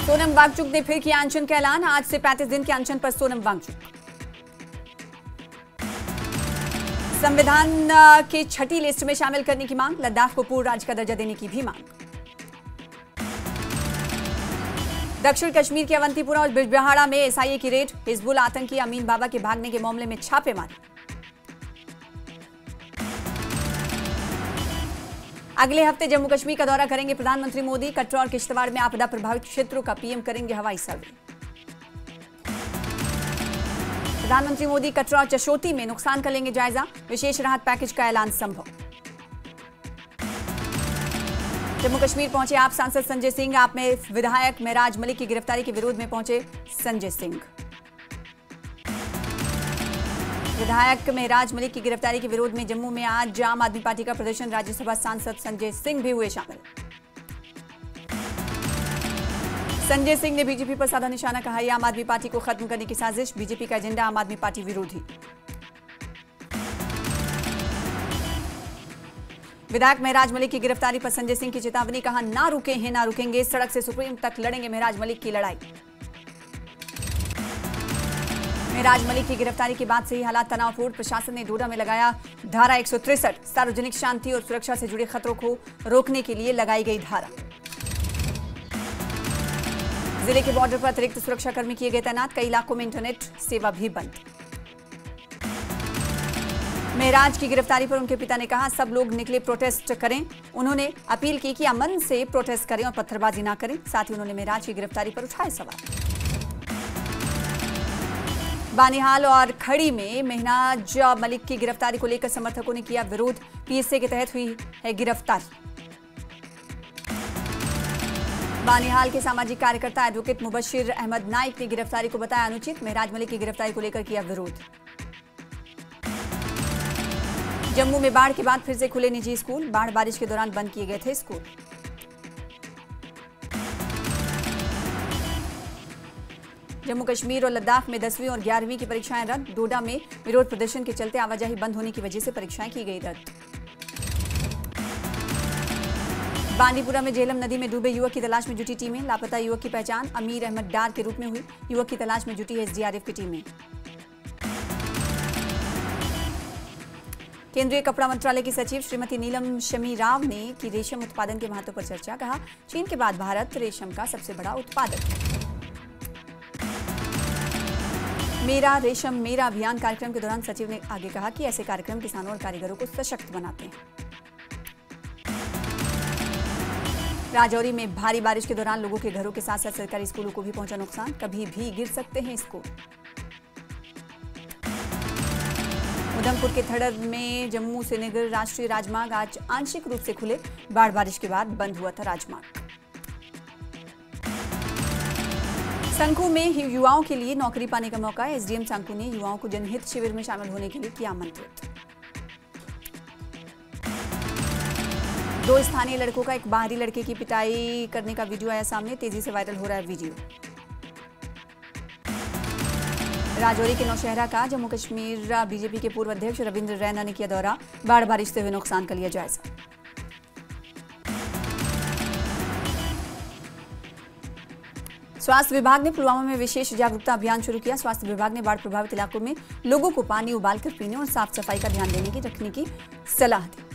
सोनम वांगचुक ने फिर किया अनशन का ऐलान। आज से 35 दिन के अनशन पर सोनम वांगचुक। संविधान की छठी लिस्ट में शामिल करने की मांग। लद्दाख को पूर्ण राज्य का दर्जा देने की भी मांग। दक्षिण कश्मीर के अवंतीपुरा और बिजबिहाड़ा में एसआईए की रेड। हिजबुल आतंकी अमीन बाबा के भागने के मामले में छापेमारी। अगले हफ्ते जम्मू कश्मीर का दौरा करेंगे प्रधानमंत्री मोदी। कटरा और किश्तवाड़ में आपदा प्रभावित क्षेत्रों का पीएम करेंगे हवाई सर्वे। प्रधानमंत्री मोदी कटरा और चशोटी में नुकसान का लेंगे जायजा। विशेष राहत पैकेज का ऐलान संभव। जम्मू कश्मीर पहुंचे आप सांसद संजय सिंह। आप में विधायक मेराज मलिक की गिरफ्तारी के विरोध में पहुंचे संजय सिंह। विधायक मेराज मलिक की गिरफ्तारी के विरोध में जम्मू में आज आम आदमी पार्टी का प्रदर्शन। राज्यसभा सांसद संजय सिंह भी हुए शामिल। संजय सिंह ने बीजेपी पर साधा निशाना। कहा यह आम आदमी पार्टी को खत्म करने की साजिश। बीजेपी का एजेंडा आम आदमी पार्टी विरोधी। विधायक मेराज मलिक की गिरफ्तारी पर संजय सिंह की चेतावनी। कहा ना रुके हैं ना रुकेंगे। सड़क से सुप्रीम तक लड़ेंगे मेराज मलिक की लड़ाई। मेराज मलिक की गिरफ्तारी के बाद से ही हालात तनावपूर्ण। प्रशासन ने डोडा में लगाया धारा 163। सार्वजनिक शांति और सुरक्षा से जुड़े खतरों को रोकने के लिए लगाई गई धारा। जिले के बॉर्डर पर अतिरिक्त सुरक्षाकर्मी किए गए तैनात। कई इलाकों में इंटरनेट सेवा भी बंद। मेराज की गिरफ्तारी पर उनके पिता ने कहा सब लोग निकले प्रोटेस्ट करें। उन्होंने अपील की कि अमन से प्रोटेस्ट करें और पत्थरबाजी ना करें। साथ ही उन्होंने मेराज की गिरफ्तारी पर उठाए सवाल। बानिहाल और खड़ी में मेहनाज मलिक की गिरफ्तारी को लेकर समर्थकों ने किया विरोध। पीएसए के तहत हुई है गिरफ्तारी। बानिहाल के सामाजिक कार्यकर्ता एडवोकेट मुबशिर अहमद नाइक ने गिरफ्तारी को बताया अनुचित। मेहराज मलिक की गिरफ्तारी को लेकर किया विरोध। जम्मू में बाढ़ के बाद फिर से खुले निजी स्कूल। बाढ़ बारिश के दौरान बंद किए गए थे स्कूल। जम्मू कश्मीर और लद्दाख में 10वीं और 11वीं की परीक्षाएं रद्द। डोडा में विरोध प्रदर्शन के चलते आवाजाही बंद होने की वजह से परीक्षाएं की गई रद्द। बांदीपुरा में झेलम नदी में डूबे युवक की तलाश में जुटी टीमें। लापता युवक की पहचान अमीर अहमद डार के रूप में हुई। युवक की तलाश में जुटी है एसडीआरएफ की टीमें। केंद्रीय कपड़ा मंत्रालय की सचिव श्रीमती नीलम शमी राव ने की रेशम उत्पादन के महत्व पर चर्चा। कहा चीन के बाद भारत रेशम का सबसे बड़ा उत्पादक है। मेरा रेशम मेरा अभियान कार्यक्रम के दौरान सचिव ने आगे कहा कि ऐसे कार्यक्रम किसानों और कारीगरों को सशक्त बनाते हैं। राजौरी में भारी बारिश के दौरान लोगों के घरों के साथ साथ सरकारी स्कूलों को भी पहुंचा नुकसान। कभी भी गिर सकते हैं स्कूल। उधमपुर के थड़र में जम्मू श्रीनगर राष्ट्रीय राजमार्ग आज आंशिक रूप से खुले। बाढ़ बारिश के बाद बंद हुआ था राजमार्ग। संकू में युवाओं के लिए नौकरी पाने का मौका। एसडीएम संकू ने युवाओं को जनहित शिविर में शामिल होने के लिए किया आमंत्रित। 2 स्थानीय लड़कों का एक बाहरी लड़के की पिटाई करने का वीडियो आया सामने। तेजी से वायरल हो रहा है वीडियो। राजौरी के नौशहरा का जम्मू कश्मीर बीजेपी के पूर्व अध्यक्ष रविंद्र रैना ने किया दौरा। बाढ़ बारिश से हुए नुकसान का लिया जायजा। स्वास्थ्य विभाग ने पुलवामा में विशेष जागरूकता अभियान शुरू किया। स्वास्थ्य विभाग ने बाढ़ प्रभावित इलाकों में लोगों को पानी उबालकर पीने और साफ सफाई का ध्यान रखने की सलाह दी।